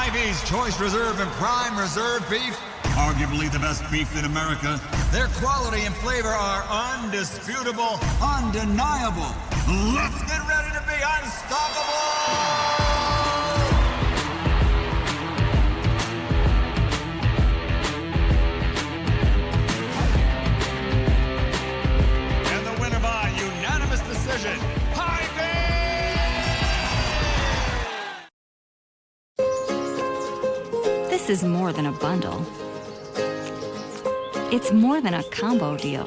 Hy-Vee's Choice Reserve and Prime Reserve beef, arguably the best beef in America. Their quality and flavor are undisputable, undeniable. Let's get ready to be unstoppable! Decision. This is more than a bundle. It's more than a combo deal.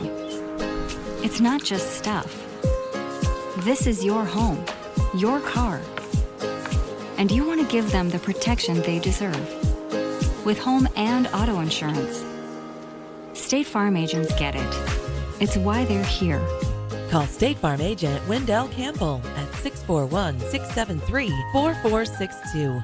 It's not just stuff. This is your home, your car. And you want to give them the protection they deserve. With home and auto insurance. State Farm agents get it. It's why they're here. Call State Farm agent Wendell Campbell at 641-673-4462.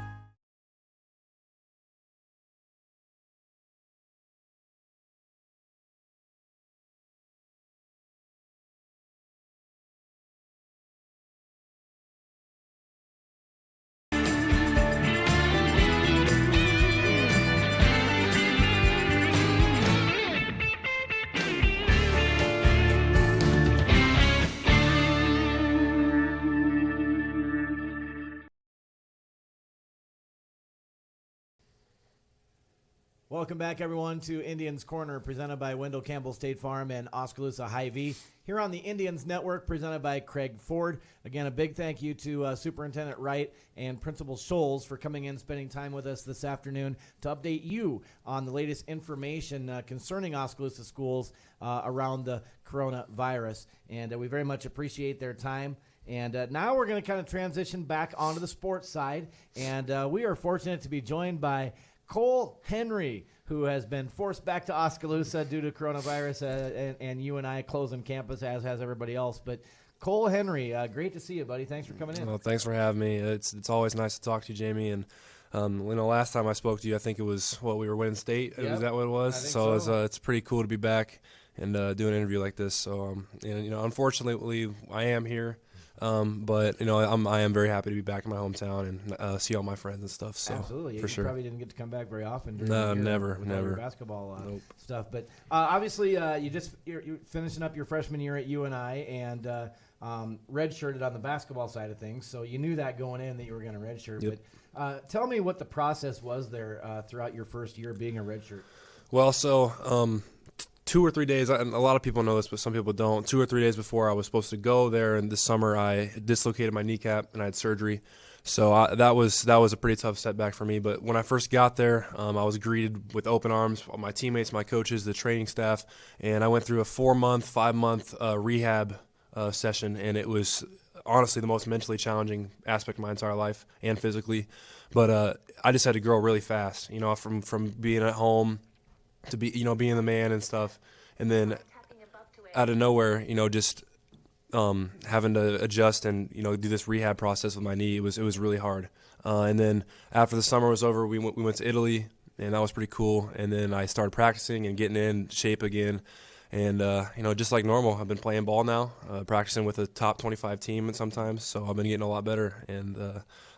Welcome back, everyone, to Indians Corner, presented by Wendell Campbell State Farm and Oskaloosa Hy-Vee, here on the Indians Network, presented by Craig Ford. Again, a big thank you to Superintendent Wright and Principal Scholes for coming in, spending time with us this afternoon to update you on the latest information concerning Oskaloosa schools around the coronavirus. And we very much appreciate their time. And now we're going to kind of transition back onto the sports side. And we are fortunate to be joined by Cole Henry, who has been forced back to Oskaloosa due to coronavirus, and UNI closing campus, as has everybody else. But Cole Henry, great to see you, buddy. Thanks for coming in. Well, thanks for having me. It's always nice to talk to you, Jamie. And last time I spoke to you, I think it was we were winning state. Yep. Is that what it was? So. It's pretty cool to be back and do an interview like this. So unfortunately, I am here. But I am very happy to be back in my hometown and see all my friends and stuff. So absolutely, for sure. Probably didn't get to come back very often. No, never. Your basketball nope. stuff, but obviously you're finishing up your freshman year at UNI and redshirted on the basketball side of things. So you knew that going in that you were going to redshirt. Yep. But tell me what the process was there throughout your first year being a redshirt. Well, so 2 or 3 days, and a lot of people know this, but some people don't. 2 or 3 days before I was supposed to go there, and this summer I dislocated my kneecap and I had surgery. So that was a pretty tough setback for me. But when I first got there, I was greeted with open arms, my teammates, my coaches, the training staff, and I went through a 4-month, 5-month rehab session, and it was honestly the most mentally challenging aspect of my entire life and physically. But I just had to grow really fast, from being at home to be, being the man and stuff, and then out of nowhere, just having to adjust and do this rehab process with my knee. It was really hard. And then after the summer was over, we went to Italy, and that was pretty cool. And then I started practicing and getting in shape again. And just like normal, I've been playing ball now, practicing with a top 25 team sometimes. So I've been getting a lot better. And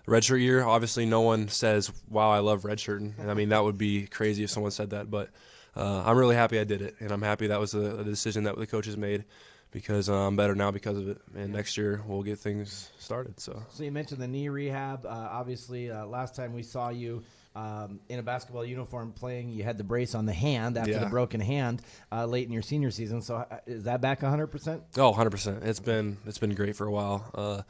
redshirt year, obviously, no one says, "Wow, I love redshirting." And I mean, that would be crazy if someone said that, but. I'm really happy I did it, and I'm happy that was a decision that the coaches made because I'm better now because of it. And next year we'll get things started. So you mentioned the knee rehab. Obviously, last time we saw you in a basketball uniform playing, you had the brace on the hand after the broken hand late in your senior season. So is that back 100%? Oh, 100%. It's been great for a while.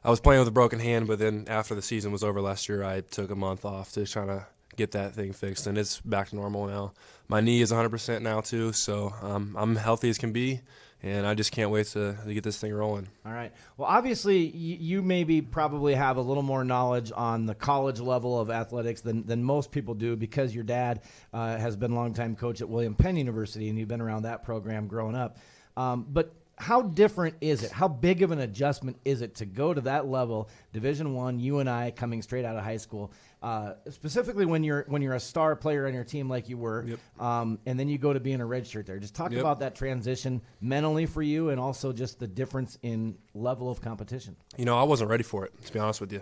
I was playing with a broken hand, but then after the season was over last year, I took a month off to try to get that thing fixed, and it's back to normal now. My knee is 100% now too, so I'm healthy as can be, and I just can't wait to get this thing rolling. All right. Well, obviously, you maybe probably have a little more knowledge on the college level of athletics than most people do because your dad has been a longtime coach at William Penn University, and you've been around that program growing up. But how different is it? How big of an adjustment is it to go to that level, Division I, UNI, coming straight out of high school, specifically when you're a star player on your team like you were, and then you go to being a redshirt there? Just talk about that transition mentally for you and also just the difference in level of competition. I wasn't ready for it, to be honest with you.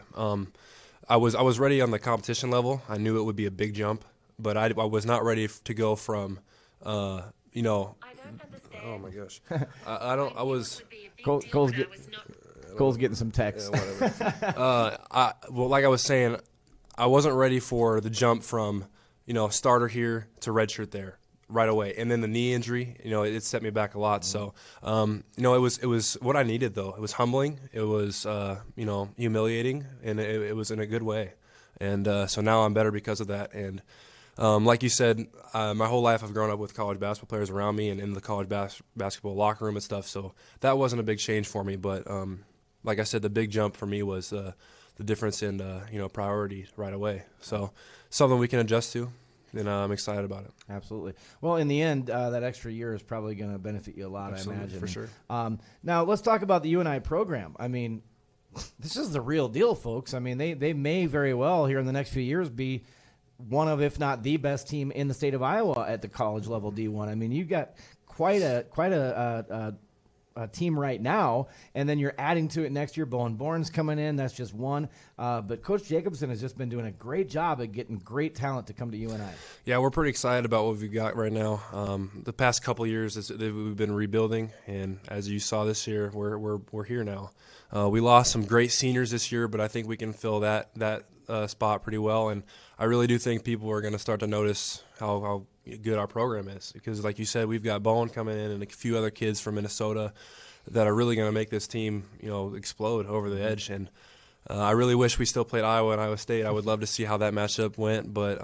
I was ready on the competition level. I knew it would be a big jump, but I was not ready to go from, you know. Oh my gosh, I don't. I was. Cole's getting some texts. Whatever. Well, like I was saying, I wasn't ready for the jump from, starter here to redshirt there right away, and then the knee injury, it set me back a lot. So, it was what I needed though. It was humbling. It was, humiliating, and it was in a good way. And so now I'm better because of that. And like you said, my whole life I've grown up with college basketball players around me and in the college basketball locker room and stuff. So that wasn't a big change for me. But like I said, the big jump for me was the difference in priority right away. So something we can adjust to, and I'm excited about it. Absolutely. Well, in the end, that extra year is probably going to benefit you a lot. Absolutely, I imagine. for sure. Now let's talk about the UNI program. I mean, this is the real deal, folks. I mean, they may very well here in the next few years be one of, if not the best team in the state of Iowa at the college level D1. I mean, you've got quite a team right now, and then you're adding to it next year. Bowen Bourne's coming in. That's just one. But Coach Jacobson has just been doing a great job at getting great talent to come to UNI. Yeah, we're pretty excited about what we've got right now. The past couple of years we've been rebuilding, and as you saw this year, we're here now. We lost some great seniors this year, but I think we can fill that spot pretty well, and I really do think people are going to start to notice how good our program is, because like you said, we've got Bowen coming in and a few other kids from Minnesota that are really going to make this team explode over the edge. And I really wish we still played Iowa and Iowa State. I would love to see how that matchup went, but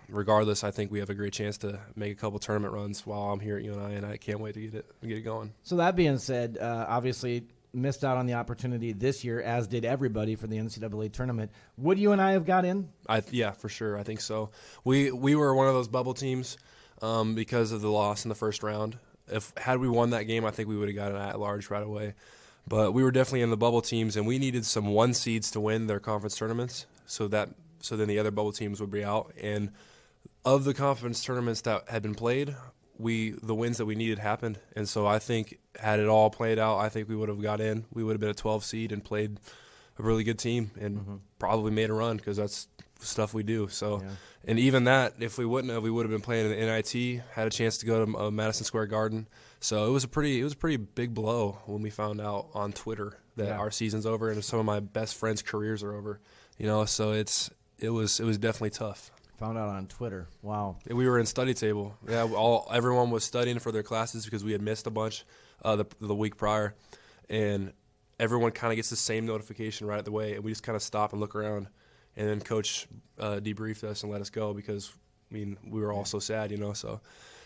regardless, I think we have a great chance to make a couple tournament runs while I'm here at UNI, and I can't wait to get it going. So that being said, obviously missed out on the opportunity this year, as did everybody, for the NCAA tournament. Would you and I have got in? Yeah, for sure. I think so. We were one of those bubble teams because of the loss in the first round. Had we won that game, I think we would have gotten at large right away. But we were definitely in the bubble teams, and we needed some one seeds to win their conference tournaments, so then the other bubble teams would be out. And of the conference tournaments that had been played, the wins that we needed happened. And so I think had it all played out, I think we would have got in. We would have been a 12 seed and played a really good team and probably made a run, because that's stuff we do. So, and even that, if we wouldn't have, we would have been playing in the NIT, had a chance to go to Madison Square Garden. So it was a pretty big blow when we found out on Twitter that our season's over and some of my best friends' careers are over. So it was definitely tough. Found out on Twitter. Wow. We were in study table. Yeah, everyone was studying for their classes because we had missed a bunch the week prior, and everyone kind of gets the same notification right at the way, and we just kind of stop and look around, and then Coach debriefed us and let us go because we were all so sad, So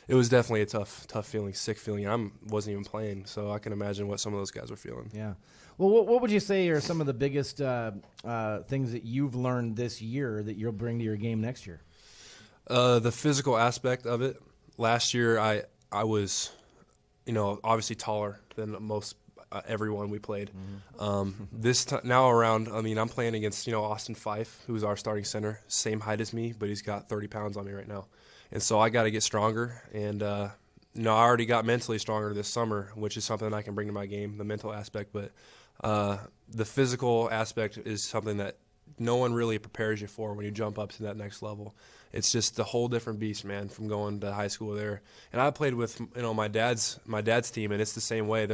it was definitely a tough feeling, sick feeling. I wasn't even playing, so I can imagine what some of those guys were feeling. Yeah. Well, what would you say are some of the biggest things that you've learned this year that you'll bring to your game next year? The physical aspect of it. Last year, I was, obviously taller than most everyone we played. Now around, I'm playing against, Austin Fife, who's our starting center, same height as me, but he's got 30 pounds on me right now. And so I got to get stronger. And, I already got mentally stronger this summer, which is something I can bring to my game, the mental aspect. But the physical aspect is something that no one really prepares you for when you jump up to that next level. It's just a whole different beast, man, from going to high school there. And I played with, my dad's team, and it's the same way.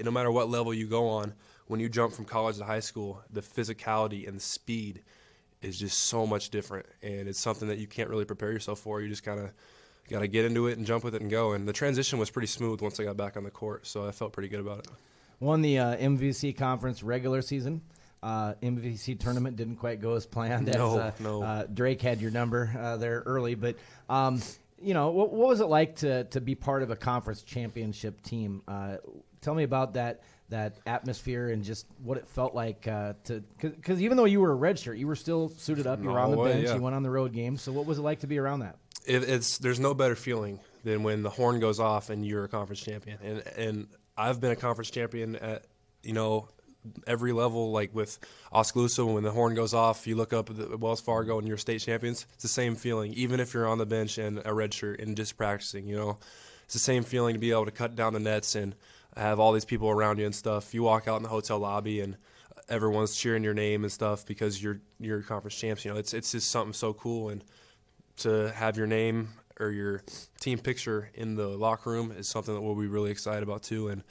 No matter what level you go on, when you jump from college to high school, the physicality and the speed is just so much different. And it's something that you can't really prepare yourself for. You just kind of got to get into it and jump with it and go. And the transition was pretty smooth once I got back on the court, so I felt pretty good about it. Won the MVC conference regular season. MVC tournament didn't quite go as planned. No. Drake had your number there early, but what was it like to be part of a conference championship team? Tell me about that atmosphere and just what it felt like because even though you were a redshirt, you were still suited up. You were on the bench. You went on the road games. So what was it like to be around that? There's no better feeling than when the horn goes off and you're a conference champion. And I've been a conference champion at every level, like with Oskaloosa, when the horn goes off, you look up at Wells Fargo and you're state champions. It's the same feeling, even if you're on the bench and a red shirt and just practicing, It's the same feeling to be able to cut down the nets and have all these people around you and stuff. You walk out in the hotel lobby and everyone's cheering your name and stuff because you're conference champs. You know, it's just something so cool, and to have your name or your team picture in the locker room is something that we'll be really excited about too. And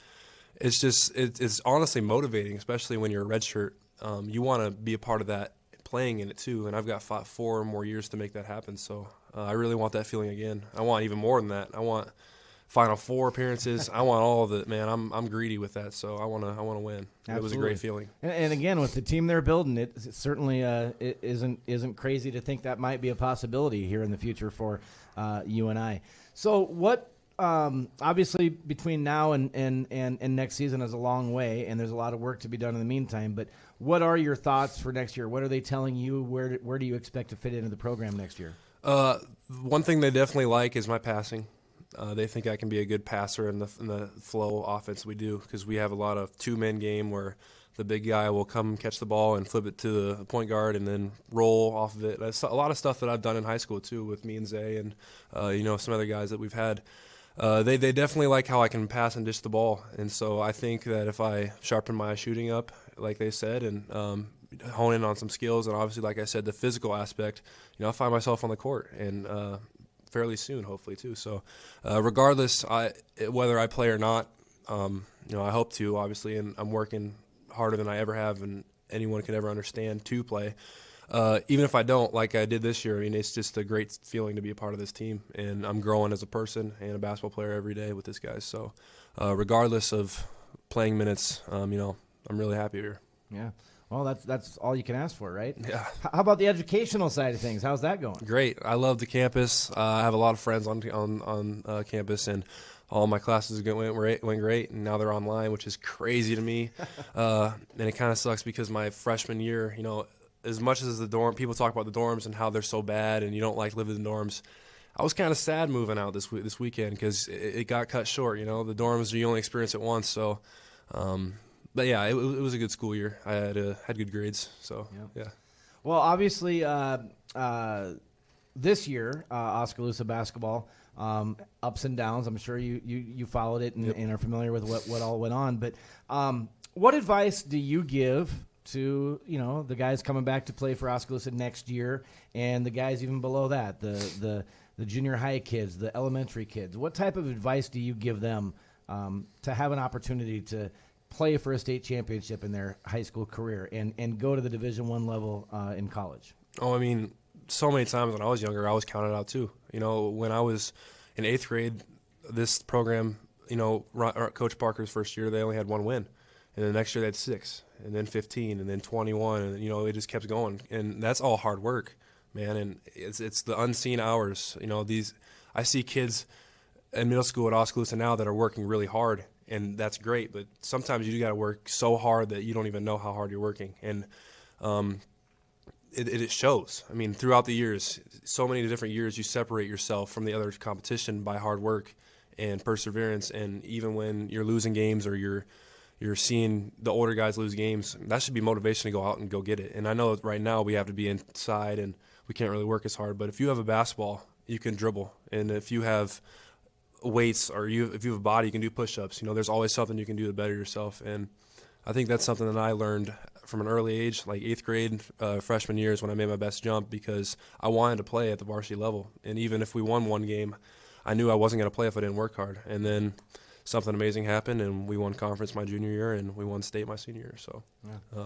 it's honestly motivating, especially when you're a redshirt. You want to be a part of that, playing in it too. And I've got 4 more years to make that happen. So I really want that feeling again. I want even more than that. I want Final Four appearances. I want all of it, man. I'm greedy with that, so I want to win. Absolutely. It was a great feeling. And again, with the team they're building, it certainly it isn't crazy to think that might be a possibility here in the future for you and I. So what? Obviously, between now and next season is a long way, and there's a lot of work to be done in the meantime. But what are your thoughts for next year? What are they telling you? Where do you expect to fit into the program next year? One thing they definitely like is my passing. They think I can be a good passer in the flow offense we do, because we have a lot of two-man game where the big guy will come catch the ball and flip it to the point guard and then roll off of it. That's a lot of stuff that I've done in high school too with me and Zay and some other guys that we've had. They definitely like how I can pass and dish the ball, and so I think that if I sharpen my shooting up, like they said, and hone in on some skills, and obviously, like I said, the physical aspect, I'll find myself on the court and fairly soon, hopefully too. So, regardless, whether I play or not, I hope to, obviously, and I'm working harder than I ever have, and anyone could ever understand to play. Even if I don't, like I did this year, it's just a great feeling to be a part of this team, and I'm growing as a person and a basketball player every day with this guys. So, regardless of playing minutes, I'm really happy here. Yeah. Well, that's all you can ask for, right? Yeah. How about the educational side of things? How's that going? Great. I love the campus. I have a lot of friends on campus, and all my classes went great, and now they're online, which is crazy to me. And it kind of sucks because my freshman year, as much as the dorm, people talk about the dorms and how they're so bad and you don't like living in the dorms, I was kind of sad moving out this weekend because it got cut short. The dorms, you only experience it once. So, but yeah, it was a good school year. I had good grades. So yeah. Well, obviously, this year, Oskaloosa basketball, ups and downs. I'm sure you followed it and are familiar with what all went on. But what advice do you give to the guys coming back to play for Oskaloosa next year, and the guys even below that, the junior high kids, the elementary kids? What type of advice do you give them to have an opportunity to play for a state championship in their high school career and go to the Division I level in college? Oh, so many times when I was younger, I was counted out too. When I was in 8th grade, this program, Coach Parker's first year, they only had 1 win. And the next year they had 6, and then 15, and then 21, and it just kept going. And that's all hard work, man. And it's the unseen hours. I see kids in middle school at Oskaloosa now that are working really hard, and that's great. But sometimes you got to work so hard that you don't even know how hard you're working, and it shows. Throughout the years, so many different years, you separate yourself from the other competition by hard work and perseverance. And even when you're losing games or you're seeing the older guys lose games, that should be motivation to go out and go get it. And I know right now we have to be inside and we can't really work as hard, but if you have a basketball, you can dribble. And if you have weights or if you have a body, you can do push-ups. There's always something you can do to better yourself. And I think that's something that I learned from an early age, like 8th grade, freshman years when I made my best jump, because I wanted to play at the varsity level. And even if we won one game, I knew I wasn't going to play if I didn't work hard. And then something amazing happened, and we won conference my junior year, and we won state my senior year. So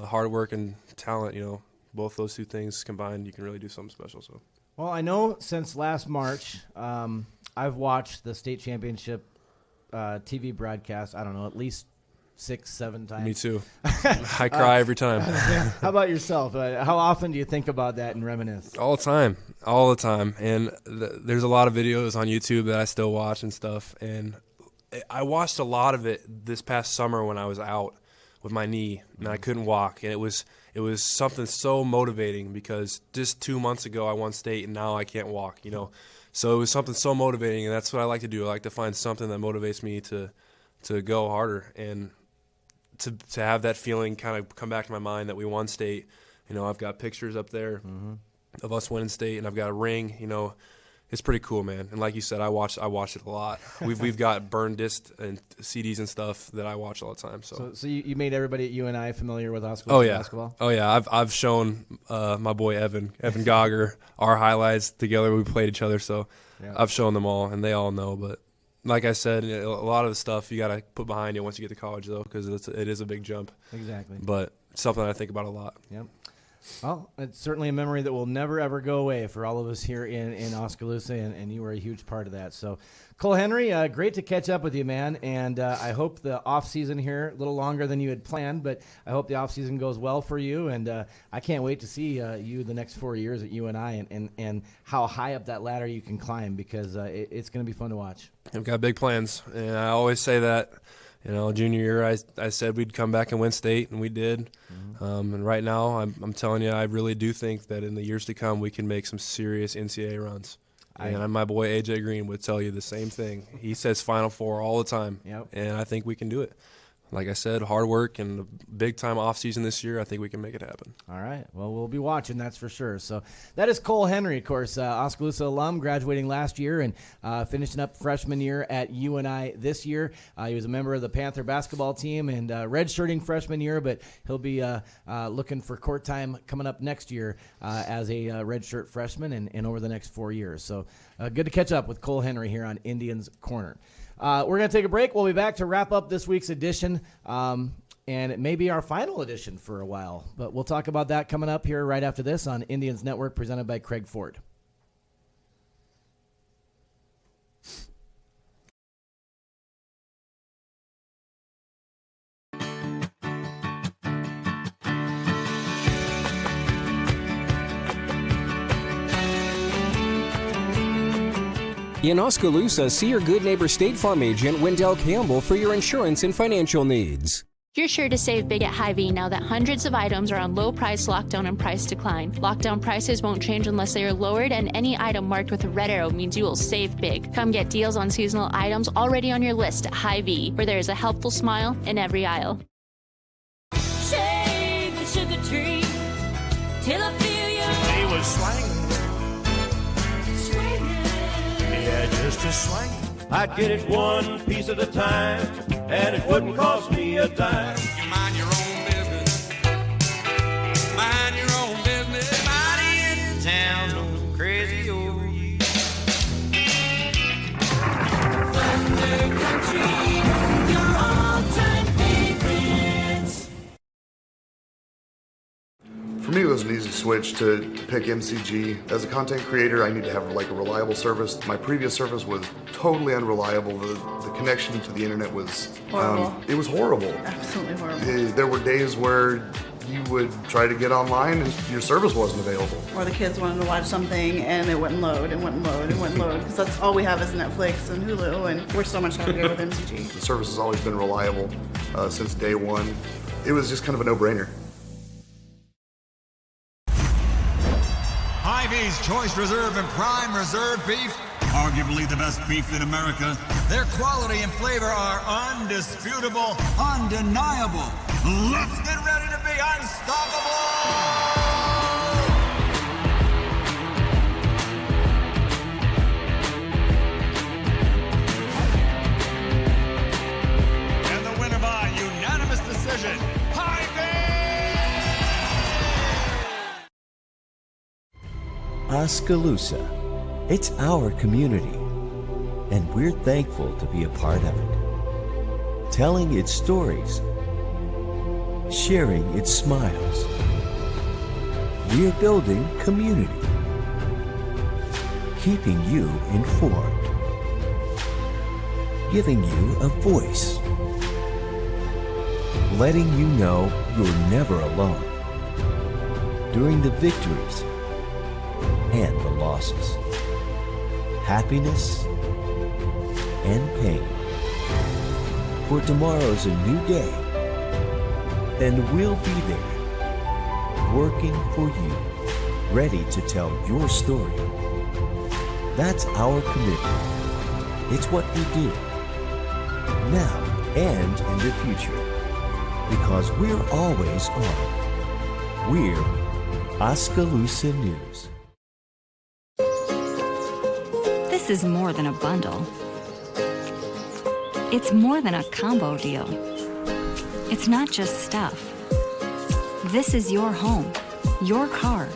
hard work and talent, both those two things combined, you can really do something special. So, well, I know since last March, I've watched the state championship TV broadcast, I don't know, at least 6-7 times. Me too. I cry every time. How about yourself? How often do you think about that and reminisce? All the time. And there's a lot of videos on YouTube that I still watch and stuff, and I watched a lot of it this past summer when I was out with my knee and I couldn't walk, and it was something so motivating because just 2 months ago I won state and now I can't walk, So it was something so motivating, and that's what I like to do. I like to find something that motivates me to go harder and to have that feeling kind of come back to my mind that we won state. I've got pictures up there of us winning state, and I've got a ring, it's pretty cool, man. And like you said, I watch it a lot. We've got burn discs and CDs and stuff that I watch all the time. So you made everybody at UNI familiar with Oskaloosa basketball? Oh yeah, I've shown my boy Evan Gogger our highlights together. We played each other, so I've shown them all, and they all know. But like I said, a lot of the stuff you got to put behind you once you get to college, though, because it is a big jump. Exactly. But it's something I think about a lot. Yep. Well, it's certainly a memory that will never, ever go away for all of us here in Oskaloosa, and you were a huge part of that. So, Cole Henry, great to catch up with you, man, and I hope the off-season here, a little longer than you had planned, but I hope the off-season goes well for you, and I can't wait to see you the next 4 years at UNI and how high up that ladder you can climb, because it's going to be fun to watch. I've got big plans, and I always say that. Junior year, I said we'd come back and win state, and we did. Mm-hmm. And right now, I'm telling you, I really do think that in the years to come, we can make some serious NCAA runs. And my boy AJ Green would tell you the same thing. He says Final Four all the time, and I think we can do it. Like I said, hard work and a big-time off-season this year, I think we can make it happen. All right. Well, we'll be watching, that's for sure. So that is Cole Henry, of course, Oskaloosa alum, graduating last year and finishing up freshman year at UNI this year. He was a member of the Panther basketball team and redshirting freshman year, but he'll be looking for court time coming up next year as a redshirt freshman and over the next 4 years. So good to catch up with Cole Henry here on Indians Corner. We're going to take a break. We'll be back to wrap up this week's edition, and it may be our final edition for a while. But we'll talk about that coming up here right after this on Indians Network, presented by Craig Ford. In Oskaloosa, see your good neighbor State Farm agent Wendell Campbell for your insurance and financial needs. You're sure to save big at Hy-Vee now that hundreds of items are on low price lockdown and price decline. Lockdown prices won't change unless they are lowered, and any item marked with a red arrow means you will save big. Come get deals on seasonal items already on your list at Hy-Vee, where there is a helpful smile in every aisle. Shake the sugar tree till I feel you. He was swinging. Yeah, just a swing. I'd get it one piece at a time, and it wouldn't cost me a dime. You mind your own business. Mind your own business. Everybody in town knows I'm crazy over you. Thunder Country, your all-time favorites. For me, it was an easy switch to pick MCG. As a content creator, I need to have a reliable service. My previous service was totally unreliable. The connection to the internet was horrible. It was horrible. Absolutely horrible. There were days where you would try to get online and your service wasn't available. Or the kids wanted to watch something and it wouldn't load and wouldn't load and wouldn't load, because that's all we have is Netflix and Hulu, and we're so much happier with MCG. The service has always been reliable since day one. It was just kind of a no-brainer. Hy-Vee's Choice Reserve and Prime Reserve Beef, arguably the best beef in America. Their quality and flavor are undisputable, undeniable. Let's get ready to be unstoppable! And the winner by unanimous decision, Oskaloosa. It's our community, and we're thankful to be a part of it. Telling its stories, sharing its smiles. We're building community, keeping you informed, giving you a voice, letting you know you're never alone during the victories and the losses, happiness and pain. For tomorrow's a new day, and we'll be there, working for you, ready to tell your story. That's our commitment. It's what we do, now and in the future, because we're always on. We're Oskaloosa News. this is more than a bundle. It's more than a combo deal. It's not just stuff. This is your home, your car.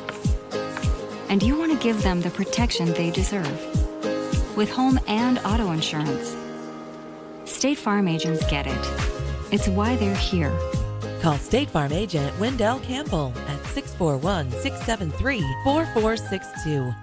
And you want to give them the protection they deserve with home and auto insurance. State Farm agents get it. It's why they're here. Call State Farm agent Wendell Campbell at 641-673-4462.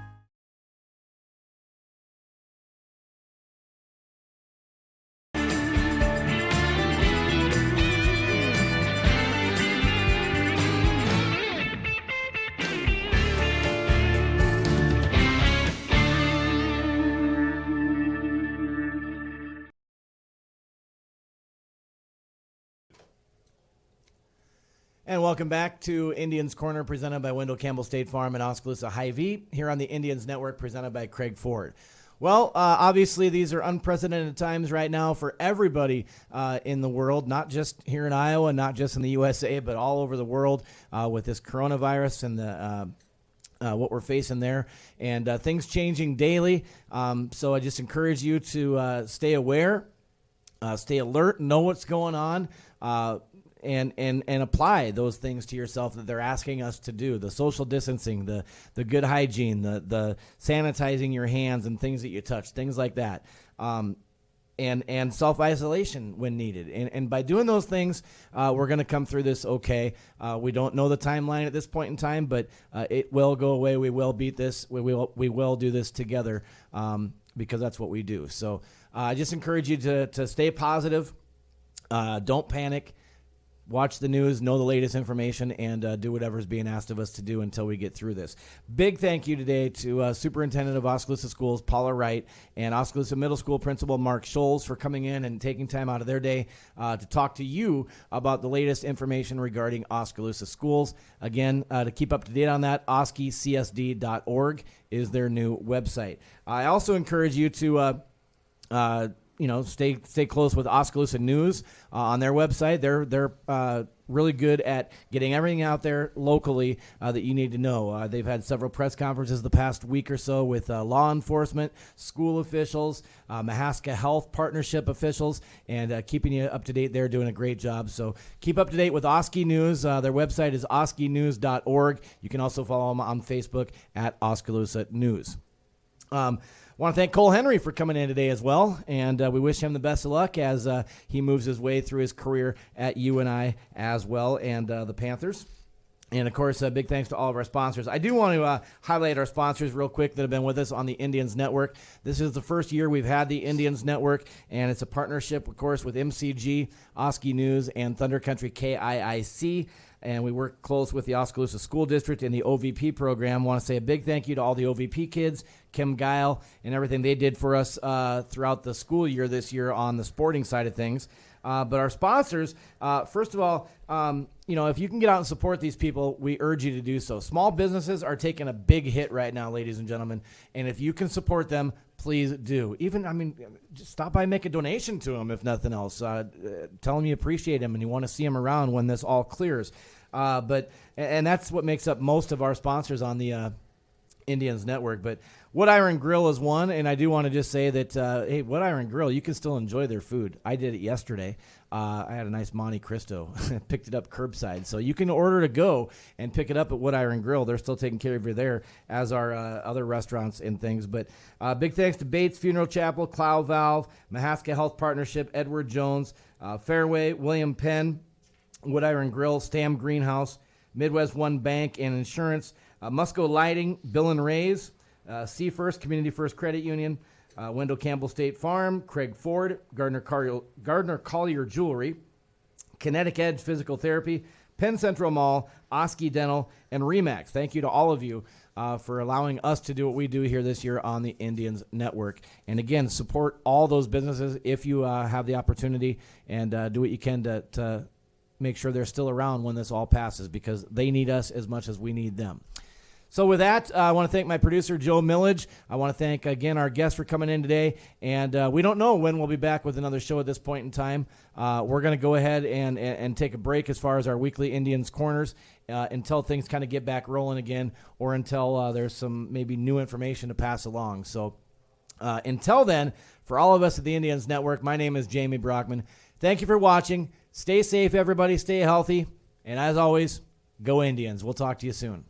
And welcome back to Indians Corner, presented by Wendell Campbell State Farm and Oskaloosa Hy-Vee, here on the Indians Network, presented by Craig Ford. Well, obviously, these are unprecedented times right now for everybody in the world, not just here in Iowa, not just in the USA, but all over the world with this coronavirus and the what we're facing there, and things changing daily. So I just encourage you to stay aware, stay alert, know what's going on, and apply those things to yourself that they're asking us to do. The social distancing, the good hygiene, the sanitizing your hands and things that you touch, things like that. And self-isolation when needed. And by doing those things, we're going to come through this okay. We don't know the timeline at this point in time, but it will go away. We will beat this. We will do this together because that's what we do. So I just encourage you to stay positive. Don't panic. Watch the news, know the latest information, and do whatever's being asked of us to do until we get through this. Big thank you today to Superintendent of Oskaloosa Schools, Paula Wright, and Oskaloosa Middle School Principal Mark Scholes for coming in and taking time out of their day to talk to you about the latest information regarding Oskaloosa schools. Again, to keep up to date on that, oskycsd.org is their new website. I also encourage you to stay close with Oskaloosa News on their website. They're really good at getting everything out there locally that you need to know. They've had several press conferences the past week or so with law enforcement, school officials, Mahaska Health Partnership officials, and keeping you up to date. They're doing a great job. So keep up to date with Osky News. Their website is oskynews.org. You can also follow them on Facebook at Oskaloosa News. I want to thank Cole Henry for coming in today as well, and we wish him the best of luck as he moves his way through his career at UNI as well, and the Panthers. And, of course, big thanks to all of our sponsors. I do want to highlight our sponsors real quick that have been with us on the Indians Network. This is the first year we've had the Indians Network, and it's a partnership, of course, with MCG, Osky News, and Thunder Country KIIC. And we work close with the Oskaloosa School District and the OVP program. I want to say a big thank you to all the OVP kids, Kim Guile, and everything they did for us throughout the school year this year on the sporting side of things. But our sponsors, first of all, if you can get out and support these people, we urge you to do so. Small businesses are taking a big hit right now, ladies and gentlemen. And if you can support them, please do. Just stop by and make a donation to them, if nothing else. Tell them you appreciate them and you want to see them around when this all clears. And that's what makes up most of our sponsors on the Indians Network. But Wood Iron Grill is one, and I do want to just say that, hey, Wood Iron Grill, you can still enjoy their food. I did it yesterday. I had a nice Monte Cristo. Picked it up curbside. So you can order to go and pick it up at Wood Iron Grill. They're still taking care of you there, as are other restaurants and things. But big thanks to Bates Funeral Chapel, Clow Valve, Mahaska Health Partnership, Edward Jones, Fairway, William Penn, Wood Iron Grill, Stam Greenhouse, Midwest One Bank and Insurance, Musco Lighting, Bill and Ray's, C First Community First Credit Union, Wendell Campbell State Farm, Craig Ford, Gardner Collier Jewelry, Kinetic Edge Physical Therapy, Penn Central Mall, Osky Dental, and Remax. Thank you to all of you for allowing us to do what we do here this year on the Indians Network. And again, support all those businesses if you have the opportunity, and do what you can to make sure they're still around when this all passes, because they need us as much as we need them. So with that, I want to thank my producer, Joe Millage. I want to thank, again, our guests for coming in today. And we don't know when we'll be back with another show at this point in time. We're going to go ahead and take a break as far as our weekly Indians Corners until things kind of get back rolling again, or until there's some maybe new information to pass along. So Until then, for all of us at the Indians Network, my name is Jamie Brockman. Thank you for watching. Stay safe, everybody. Stay healthy. And as always, go Indians. We'll talk to you soon.